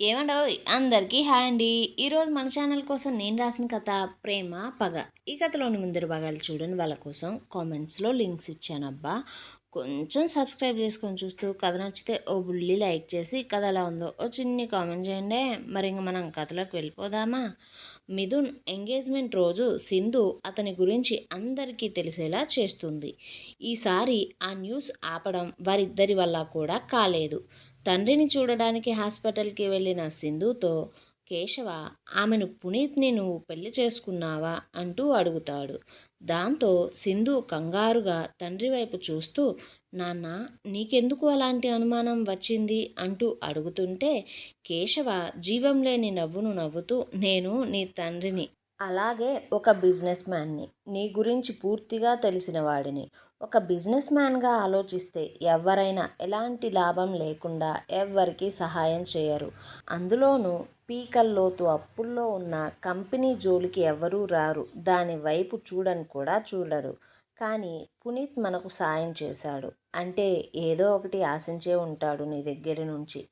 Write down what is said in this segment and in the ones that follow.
ఏమండోయ్ అందరికీ హాయ్ అండి. ఈరోజు మన ఛానల్ కోసం నేను రాసిన కథ ప్రేమ పగ. ఈ కథలోని ముందర భాగాలు చూడని వాళ్ళ కోసం కామెంట్స్లో లింక్స్ ఇచ్చానబ్బా. కొంచెం సబ్స్క్రైబ్ చేసుకొని చూస్తూ కథ నచ్చితే ఓ బుల్లి లైక్ చేసి కథ ఎలా ఉందో ఓ చిన్ని కామెంట్ చేయండి. మరి ఇంక మనం కథలోకి వెళ్ళిపోదామా? మిథున్ ఎంగేజ్మెంట్ రోజు సింధు అతని గురించి అందరికీ తెలిసేలా చేస్తుంది. ఈసారి ఆ న్యూస్ ఆపడం వారిద్దరి వల్ల కూడా కాలేదు. తండ్రిని చూడడానికి హాస్పిటల్కి వెళ్ళిన సింధుతో కేశవ ఆమెను పునీత్ని నువ్వు పెళ్లి చేసుకున్నావా అంటూ అడుగుతాడు. దాంతో సింధు కంగారుగా తండ్రి వైపు చూస్తూ నాన్న నీకెందుకు అలాంటి అనుమానం వచ్చింది అంటూ అడుగుతుంటే కేశవ జీవం లేని నవ్వును నవ్వుతూ నేను నీ తండ్రిని, అలాగే ఒక బిజినెస్ మ్యాన్ని, నీ గురించి పూర్తిగా తెలిసిన వాడిని. ఒక బిజినెస్ మ్యాన్గా ఆలోచిస్తే ఎవరైనా ఎలాంటి లాభం లేకుండా ఎవ్వరికీ సహాయం చేయరు. అందులోనూ పీకల్లోతు అప్పుల్లో ఉన్న కంపెనీ జోలికి ఎవరూ రారు. దాని వైపు చూడని కూడా చూడరు. కానీ పునీత్ మనకు సాయం చేశాడు అంటే ఏదో ఒకటి ఆశించే ఉంటాడు నీ దగ్గర నుంచి.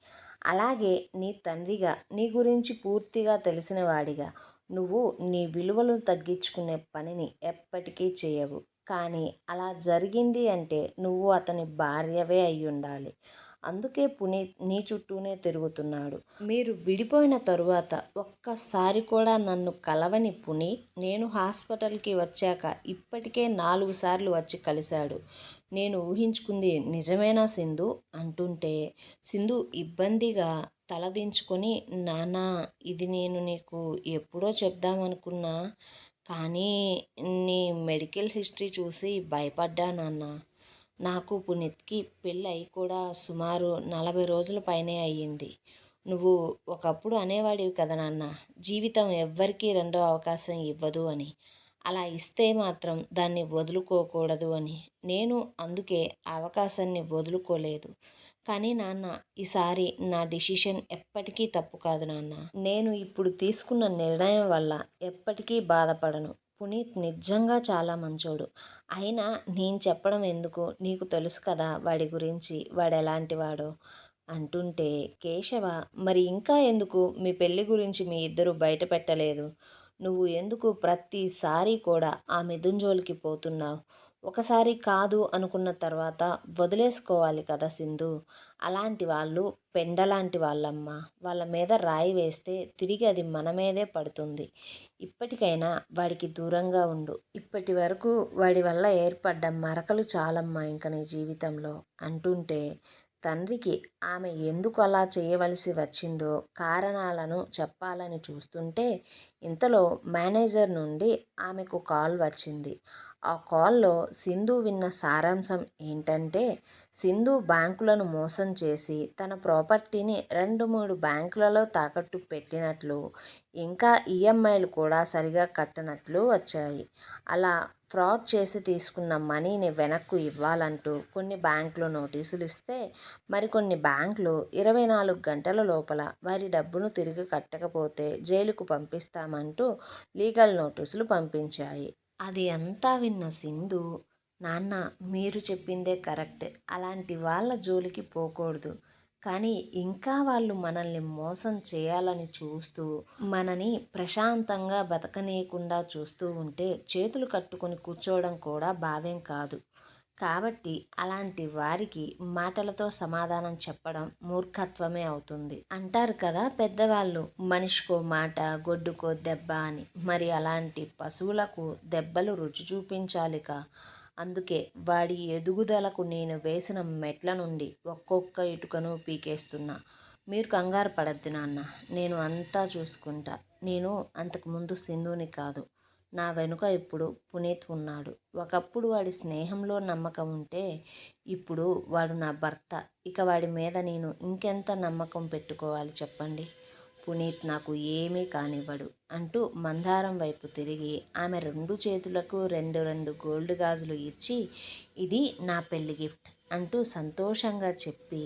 అలాగే నీ తండ్రిగా నీ గురించి పూర్తిగా తెలిసిన వాడిగా నువ్వు నీ విలువలు తగ్గించుకునే పనిని ఎప్పటికీ చేయవు. కానీ అలా జరిగింది అంటే నువ్వు అతని భార్యవే అయ్యుండాలి. అందుకే పునీత్ నీ చుట్టూనే తిరుగుతున్నాడు. మీరు విడిపోయిన తరువాత ఒక్కసారి కూడా నన్ను కలవని పునీత్ నేను హాస్పిటల్కి వచ్చాక ఇప్పటికే 4 సార్లు వచ్చి కలిశాడు. నేను ఊహించుకుంది నిజమేనా సింధు అంటుంటే సింధు ఇబ్బందిగా తలదించుకొని నాన్నా ఇది నేను నీకు ఎప్పుడో చెప్దామనుకున్నా కానీ నీ మెడికల్ హిస్టరీ చూసి భయపడ్డా నాన్న. నాకు పునీత్కి పెళ్ళై కూడా సుమారు 40 రోజుల పైనే అయ్యింది. నువ్వు ఒకప్పుడు అనేవాడివి కదా నాన్న, జీవితం ఎవ్వరికీ రెండో అవకాశం ఇవ్వదు అని. అలా ఇస్తే మాత్రం దాన్ని వదులుకోకూడదు అని. నేను అందుకే ఆ అవకాశాన్ని వదులుకోలేదు. కానీ నాన్న ఈసారి నా డిసిషన్ ఎప్పటికీ తప్పు కాదు నాన్న. నేను ఇప్పుడు తీసుకున్న నిర్ణయం వల్ల ఎప్పటికీ బాధపడను. పునీత్ నిజంగా చాలా మంచోడు. అయినా నేను చెప్పడం ఎందుకు, నీకు తెలుసు కదా వాడి గురించి, వాడు ఎలాంటి వాడో అంటుంటే కేశవ మరి ఇంకా ఎందుకు మీ పెళ్ళి గురించి మీ ఇద్దరు బయట పెట్టలేదు? నువ్వు ఎందుకు ప్రతిసారి కూడా ఆ మిథున్ జోలికి పోతున్నావు? ఒకసారి కాదు అనుకున్న తర్వాత వదిలేసుకోవాలి కదా సింధు. అలాంటి వాళ్ళు పెండలాంటి వాళ్ళమ్మ. వాళ్ళ మీద రాయి వేస్తే తిరిగి అది మన మీదే పడుతుంది. ఇప్పటికైనా వాడికి దూరంగా ఉండు. ఇప్పటి వరకు వాడి వల్ల ఏర్పడ్డ మరకలు చాలమ్మా ఇంక నీ జీవితంలో అంటుంటే తండ్రికి ఆమె ఎందుకు అలా చేయవలసి వచ్చిందో కారణాలను చెప్పాలని చూస్తుంటే ఇంతలో మేనేజర్ నుండి ఆమెకు కాల్ వచ్చింది. ఆ కాల్లో సింధు విన్న సారాంశం ఏంటంటే సింధు బ్యాంకులను మోసం చేసి తన ప్రాపర్టీని 2-3 బ్యాంకులలో తాకట్టు పెట్టినట్లు, ఇంకా ఈఎంఐలు కూడా సరిగా కట్టనట్లు వచ్చాయి. అలా ఫ్రాడ్ చేసి తీసుకున్న మనీని వెనక్కు ఇవ్వాలంటూ కొన్ని బ్యాంకులు నోటీసులు ఇస్తే మరికొన్ని బ్యాంకులు 24 గంటల లోపల వారి డబ్బును తిరిగి కట్టకపోతే జైలుకు పంపిస్తామంటూ లీగల్ నోటీసులు పంపించాయి. అది అంతా విన్న సింధు నాన్న మీరు చెప్పిందే కరెక్ట్, అలాంటి వాళ్ళ జోలికి పోకూడదు. కానీ ఇంకా వాళ్ళు మనల్ని మోసం చేయాలని చూస్తూ మనని ప్రశాంతంగా బతకనీయకుండా చూస్తూ ఉంటే చేతులు కట్టుకొని కూర్చోవడం కూడా భావ్యం కాదు. కాబట్టి అలాంటి వారికి మాటలతో సమాధానం చెప్పడం మూర్ఖత్వమే అవుతుంది. అంటారు కదా పెద్దవాళ్ళు, మనిషికో మాట గొడ్డుకో దెబ్బ అని. మరి అలాంటి పశువులకు దెబ్బలు రుచి చూపించాలిక. అందుకే వాడి ఎదుగుదలకు నేను వేసిన మెట్ల నుండి ఒక్కొక్క ఇటుకను పీకేస్తున్నా. మీరు కంగారు పడద్దు నాన్న, నేను అంతా చూసుకుంటా. నేను అంతకుముందు సింధుని కాదు, నా వెనుక ఇప్పుడు పునీత్ ఉన్నాడు. ఒకప్పుడు వాడి స్నేహంలో నమ్మకం ఉంటే ఇప్పుడు వాడు నా భర్త. ఇక వాడి మీద నేను ఇంకెంత నమ్మకం పెట్టుకోవాలి చెప్పండి. పునీత్ నాకు ఏమీ కానివ్వడు అంటూ మందారం వైపు తిరిగి ఆమె 2 చేతులకు 2 గోల్డ్ గాజులు ఇచ్చి ఇది నా పెళ్లి గిఫ్ట్. అంటూ సంతోషంగా చెప్పి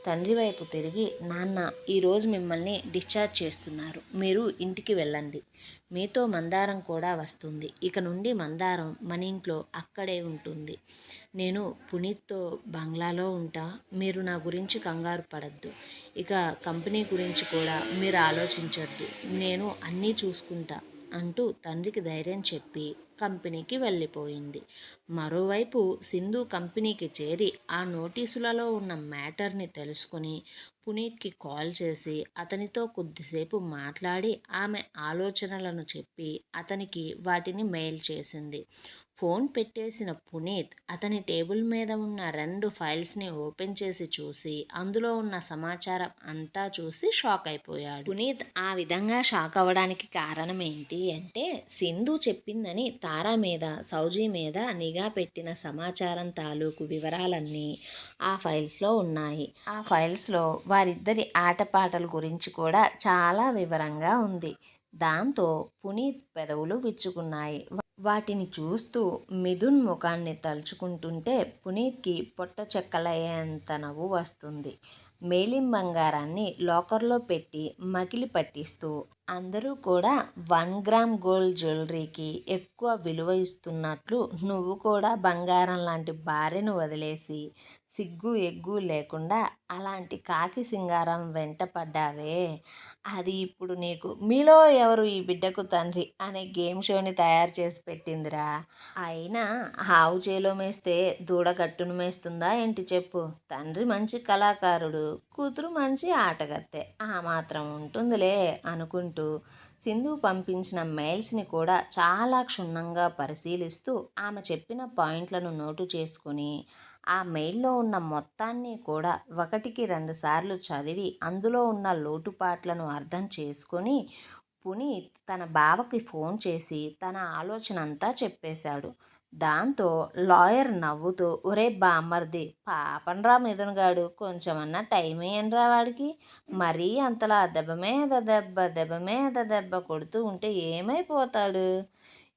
తండ్రి వైపు తిరిగి, నాన్న ఈరోజు మిమ్మల్ని డిశ్చార్జ్ చేస్తున్నారు, మీరు ఇంటికి వెళ్ళండి, మీతో మందారం కూడా వస్తుంది, ఇక నుండి మందారం మన ఇంట్లో అక్కడే ఉంటుంది, నేను పునీత్తో బంగ్లాలో ఉంటా, మీరు నా గురించి కంగారు పడద్దు, ఇక కంపెనీ గురించి కూడా మీరు ఆలోచించొద్దు, నేను అన్నీ చూసుకుంటా అంటూ తండ్రికి ధైర్యం చెప్పి కంపెనీకి వెళ్ళిపోయింది. మరోవైపు సింధు కంపెనీకి చేరి ఆ నోటీసులలో ఉన్న మ్యాటర్ని తెలుసుకుని పునీత్కి కాల్ చేసి అతనితో కొద్దిసేపు మాట్లాడి ఆమె ఆలోచనలను చెప్పి అతనికి వాటిని మెయిల్ చేసింది. ఫోన్ పెట్టేసిన పునీత్ అతని టేబుల్ మీద ఉన్న 2 ఫైల్స్ని ఓపెన్ చేసి చూసి అందులో ఉన్న సమాచారం అంతా చూసి షాక్ అయిపోయాడు. పునీత్ ఆ విధంగా షాక్ అవ్వడానికి కారణం ఏంటి అంటే, సింధు చెప్పిందని తారా మీద, సౌజీ మీద నిఘా పెట్టిన సమాచారం తాలూకు వివరాలన్నీ ఆ ఫైల్స్లో ఉన్నాయి. ఆ ఫైల్స్లో వారిద్దరి ఆటపాటల గురించి కూడా చాలా వివరంగా ఉంది. దాంతో పునీత్ పెదవులు విచ్చుకున్నాయి. వాటిని చూస్తూ మిథున్ ముఖాన్ని తలుచుకుంటుంటే పునీత్కి పొట్ట చెక్కలయ్యేంత నవ్వు వస్తుంది. మేలిం బంగారాన్ని లాకర్లో పెట్టి మకిలి పట్టిస్తూ అందరూ కూడా 1 గ్రామ్ గోల్డ్ జ్యువెలరీకి ఎక్కువ విలువ ఇస్తున్నట్లు నువ్వు కూడా బంగారం లాంటి భార్యను వదిలేసి సిగ్గు ఎగ్గు లేకుండా అలాంటి కాకి సింగారం వెంట పడ్డావే, అది ఇప్పుడు నీకు మీలో ఎవరు ఈ బిడ్డకు తండ్రి అనే గేమ్ షోని తయారు చేసి పెట్టిందిరా. అయినా ఆవు చేలో మేస్తే దూడ గట్టును మేస్తుందా ఏంటి చెప్పు. తండ్రి మంచి కళాకారుడు, కూతురు మంచి ఆటగత్తె, ఆ మాత్రం ఉంటుందిలే అనుకుంటూ సింధు పంపించిన మెయిల్స్ని కూడా చాలా క్షుణ్ణంగా పరిశీలిస్తూ ఆమె చెప్పిన పాయింట్లను నోటు చేసుకుని ఆ మెయిల్లో ఉన్న మొత్తాన్ని కూడా 1కి 2 సార్లు చదివి అందులో ఉన్న లోటుపాట్లను అర్థం చేసుకొని పునీత్ తన బావకి ఫోన్ చేసి తన ఆలోచన అంతా చెప్పేశాడు. దాంతో లాయర్ నవ్వుతూ, ఒరే బామ్మర్ది, పాపంరా మిథున్ గాడు, కొంచెమన్నా టైం ఇయ్యండిరా వాడికి, మరీ అంతలా దెబ్బ మీద దెబ్బ దెబ్బ మీద దెబ్బ కొడుతూ ఉంటే ఏమైపోతాడు,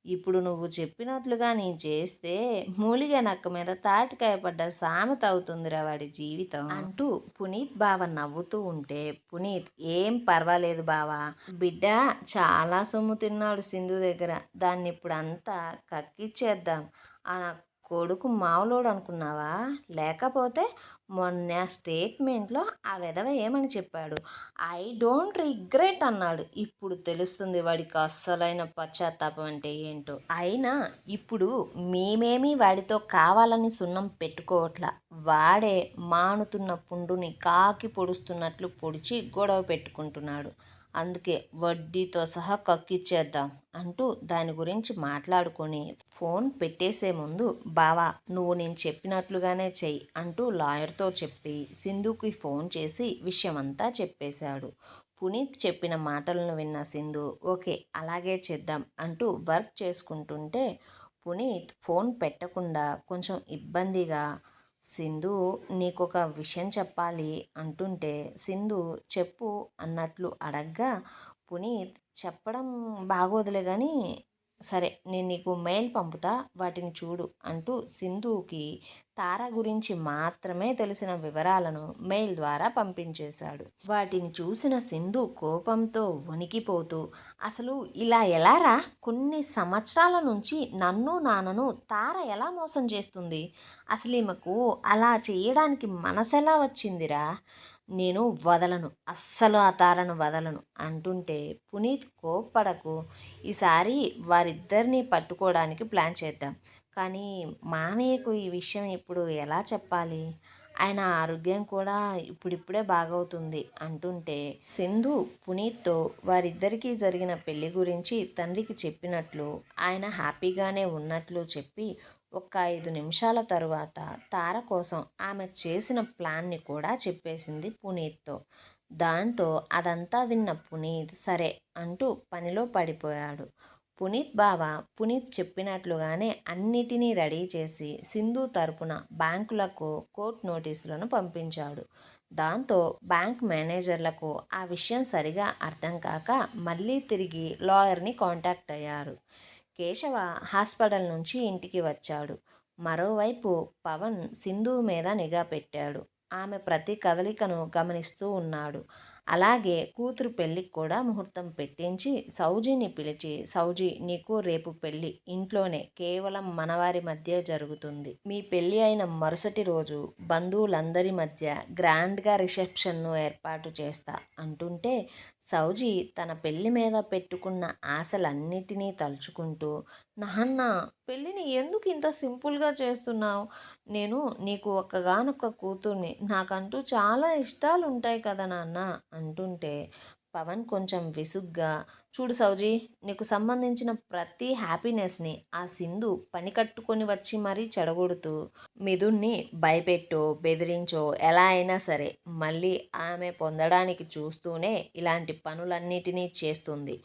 ఇప్పుడు నువ్వు చెప్పినట్లుగా నేను చేస్తే మూలిగ నక్క మీద తాటికాయ పడ్డ సామెత అవుతుందిరా వాడి జీవితం అంటూ పునీత్ బావ నవ్వుతూ ఉంటే, పునీత్ ఏం పర్వాలేదు బావా, బిడ్డ చాలా సొమ్ము తిన్నాడు సింధు దగ్గర, దాన్ని ఇప్పుడు అంతా కక్కిచ్చేద్దాం, ఆ నా కొడుకు మావులోడు అనుకున్నావా, లేకపోతే మొన్న స్టేట్మెంట్లో ఆ వెధవ ఏమని చెప్పాడు, ఐ డోంట్ రిగ్రెట్ అన్నాడు, ఇప్పుడు తెలుస్తుంది వాడికి అస్సలైన పశ్చాత్తాపం అంటే ఏంటో. అయినా ఇప్పుడు మేమేమీ వాడితో కావాలని సున్నం పెట్టుకోవట్లా, వాడే మానుతున్న పుండుని కాకి పొడుస్తున్నట్లు పొడిచి గొడవ పెట్టుకుంటున్నాడు, అందుకే వడ్డీతో సహా కక్కిచ్చేద్దాం అంటూ దాని గురించి మాట్లాడుకొని ఫోన్ పెట్టేసే ముందు, బావా నువ్వు నేను చెప్పినట్లుగానే చెయ్యి అంటూ లాయర్తో చెప్పి సింధుకి ఫోన్ చేసి విషయమంతా చెప్పేశాడు. పునీత్ చెప్పిన మాటలను విన్న సింధు ఓకే అలాగే చేద్దాం అంటూ వర్క్ చేసుకుంటుంటే పునీత్ ఫోన్ పెట్టకుండా కొంచెం ఇబ్బందిగా, సింధు నీకొక విషయం చెప్పాలి అంటుంటే సింధు చెప్పు అన్నట్లు అడగ్గా పునీత్ చెప్పడం బాగోదులే కానీ సరే నేను నీకు మెయిల్ పంపుతా వాటిని చూడు అంటూ సింధుకి తార గురించి మాత్రమే తెలిసిన వివరాలను మెయిల్ ద్వారా పంపించేశాడు. వాటిని చూసిన సింధు కోపంతో వణికిపోతూ, అసలు ఇలా ఎలారా, కొన్ని సంవత్సరాల నుంచి నన్ను నాన్నను తార ఎలా మోసం చేస్తుంది, అసలు ఈమెకు అలా చేయడానికి మనసెలా వచ్చిందిరా, నేను వదలను, అస్సలు ఆ తారను వదలను అంటుంటే పునీత్ కోప్పడకు, ఈసారి వారిద్దరిని పట్టుకోవడానికి ప్లాన్ చేద్దాం, కానీ మామయ్యకు ఈ విషయం ఇప్పుడు ఎలా చెప్పాలి, ఆయన ఆరోగ్యం కూడా ఇప్పుడిప్పుడే బాగవుతుంది అంటుంటే సింధు పునీత్తో వారిద్దరికీ జరిగిన పెళ్లి గురించి తండ్రికి చెప్పినట్లు ఆయన హ్యాపీగానే ఉన్నట్లు చెప్పి ఒక 5 నిమిషాల తరువాత తార కోసం ఆమె చేసిన ప్లాన్ని కూడా చెప్పేసింది పునీత్తో. దాంతో అదంతా విన్న పునీత్ సరే అంటూ పనిలో పడిపోయాడు. పునీత్ బావ పునీత్ చెప్పినట్లుగానే అన్నిటినీ రెడీ చేసి సింధు తరపున బ్యాంకులకు కోర్టు నోటీసులను పంపించాడు. దాంతో బ్యాంక్ మేనేజర్లకు ఆ విషయం సరిగా అర్థం కాక మళ్ళీ తిరిగి లాయర్ని కాంటాక్ట్ అయ్యారు. కేశవ హాస్పిటల్ నుంచి ఇంటికి వచ్చాడు. మరోవైపు పవన్ సింధు మీద నిఘా పెట్టాడు. ఆమె ప్రతి కదలికను గమనిస్తూ ఉన్నాడు. అలాగే కూతురు పెళ్ళికి కూడా ముహూర్తం పెట్టించి సౌజీని పిలిచి, సౌజీ నీకు రేపు పెళ్ళి ఇంట్లోనే, కేవలం మనవారి మధ్య జరుగుతుంది. మీ పెళ్ళి అయిన మరుసటి రోజు బంధువులందరి మధ్య గ్రాండ్గా రిసెప్షన్ను ఏర్పాటు చేస్తా అంటుంటే, సౌజీ తన పెళ్లి మీద పెట్టుకున్న ఆశలన్నిటినీ తలుచుకుంటూ, నాన్న పెళ్ళిని ఎందుకు ఇంత సింపుల్గా చేస్తున్నావు? నేను నీకు ఒక్కగానొక్క కూతుర్ని, నాకంటూ చాలా ఇష్టాలు ఉంటాయి కదా నాన్న అంటుంటే, పవన్ కొంచెం విసుగ్గా, చూడు సౌజీ, నీకు సంబంధించిన ప్రతి హ్యాపీనెస్ని ఆ సింధు పని కట్టుకొని వచ్చి మరీ చెడగొడుతూ, మిథున్ని భయపెట్టో బెదిరించో ఎలా అయినా సరే మళ్ళీ ఆమె పొందడానికి చూస్తూనే ఇలాంటి పనులన్నిటినీ చేస్తుంది.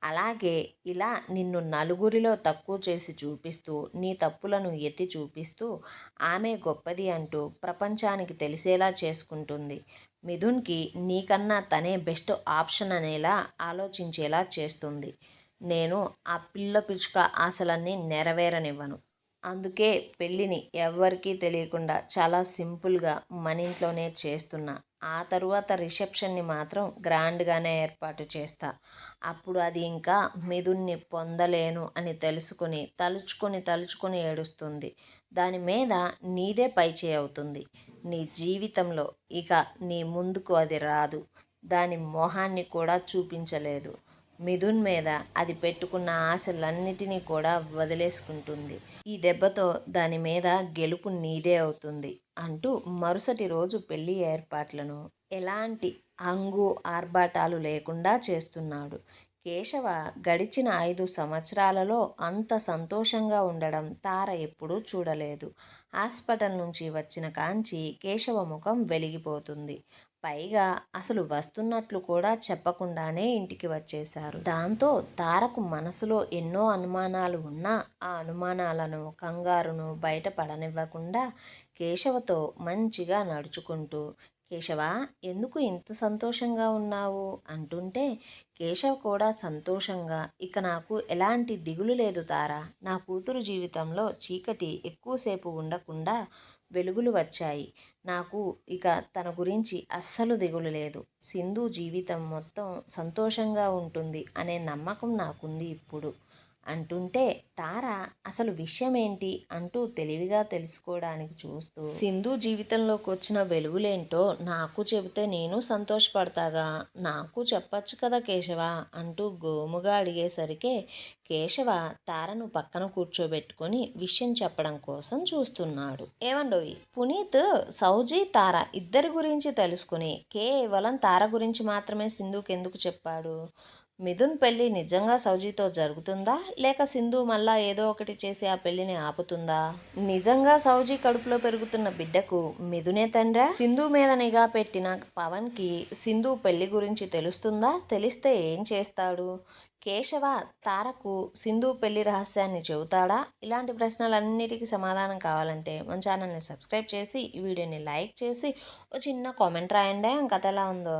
అలాగే ఇలా నిన్ను నలుగురిలో తక్కువ చేసి చూపిస్తూ, నీ తప్పులను ఎత్తి చూపిస్తూ, ఆమె గొప్పది అంటూ ప్రపంచానికి తెలిసేలా చేసుకుంటుంది. మిథున్కి నీకన్నా తనే బెస్ట్ ఆప్షన్ అనేలా ఆలోచించేలా చేస్తుంది. నేను ఆ పిల్ల పిచ్చుక ఆశలన్నీ నెరవేరనివ్వను. అందుకే పెళ్ళిని ఎవ్వరికీ తెలియకుండా చాలా సింపుల్గా మన ఇంట్లోనే చేస్తున్నా. ఆ తరువాత రిసెప్షన్ని మాత్రం గ్రాండ్గానే ఏర్పాటు చేస్తా. అప్పుడు అది ఇంకా మిథున్ని పొందలేను అని తెలుసుకొని తలుచుకొని ఏడుస్తుంది. దాని మీద నీదే పైచేయి అవుతుంది. నీ జీవితంలో ఇక నీ ముందుకు అది రాదు. దాని మొహాన్ని కూడా చూపించలేదు. మిథున్ మీద అది పెట్టుకున్న ఆశలన్నిటినీ కూడా వదిలేసుకుంటుంది. ఈ దెబ్బతో దాని మీద గెలుపు నీదే అవుతుంది అంటూ మరుసటి రోజు పెళ్లి ఏర్పాట్లను ఎలాంటి హంగు ఆర్భాటాలు లేకుండా చేస్తున్నాడు. కేశవ గడిచిన 5 సంవత్సరాలలో అంత సంతోషంగా ఉండడం తార ఎప్పుడూ చూడలేదు. హాస్పిటల్ నుంచి వచ్చిన కాంచి కేశవ ముఖం వెలిగిపోతుంది. పైగా అసలు వస్తున్నట్లు కూడా చెప్పకుండానే ఇంటికి వచ్చేశారు. దాంతో తారకు మనసులో ఎన్నో అనుమానాలు ఉన్నా ఆ అనుమానాలను, కంగారును బయటపడనివ్వకుండా కేశవతో మంచిగా నడుచుకుంటూ, కేశవ ఎందుకు ఇంత సంతోషంగా ఉన్నావు అంటుంటే, కేశవ్ కూడా సంతోషంగా, ఇక నాకు ఎలాంటి దిగులు లేదు తారా, నా కూతురు జీవితంలో చీకటి ఎక్కువసేపు ఉండకుండా వెలుగులు వచ్చాయి. నాకు ఇక తన గురించి అస్సలు దిగులు లేదు. సింధు జీవితం మొత్తం సంతోషంగా ఉంటుంది అనే నమ్మకం నాకుంది ఇప్పుడు అంటుంటే, తార అసలు విషయం ఏంటి అంటూ తెలివిగా తెలుసుకోవడానికి చూస్తూ, సింధు జీవితంలోకి వచ్చిన వెలుగులేంటో నాకు చెబితే నేను సంతోషపడతాగా, నాకు చెప్పచ్చు కదా కేశవ అంటూ గోముగా అడిగేసరికే కేశవ తారను పక్కన కూర్చోబెట్టుకొని విషయం చెప్పడం కోసం చూస్తున్నాడు. ఏమండోయ్ పునీత్, సౌజీ తార ఇద్దరి గురించి తెలుసుకుని కేవలం తార గురించి మాత్రమే సింధుకి ఎందుకు చెప్పాడు? మిథున్ పెళ్ళి నిజంగా సౌజీతో జరుగుతుందా, లేక సింధు మళ్ళా ఏదో ఒకటి చేసి ఆ పెళ్లిని ఆపుతుందా? నిజంగా సౌజీ కడుపులో పెరుగుతున్న బిడ్డకు మిథునే తండ్రా? సింధు మీద నిఘా పెట్టిన పవన్కి సింధు పెళ్లి గురించి తెలుస్తుందా? తెలిస్తే ఏం చేస్తాడు? కేశవ తారకు సింధు పెళ్లి రహస్యాన్ని చెబుతాడా? ఇలాంటి ప్రశ్నలన్నిటికీ సమాధానం కావాలంటే మన ఛానల్ని సబ్స్క్రైబ్ చేసి ఈ వీడియోని లైక్ చేసి ఓ చిన్న కామెంట్ రాయండి. కథ ఎలా ఉందో.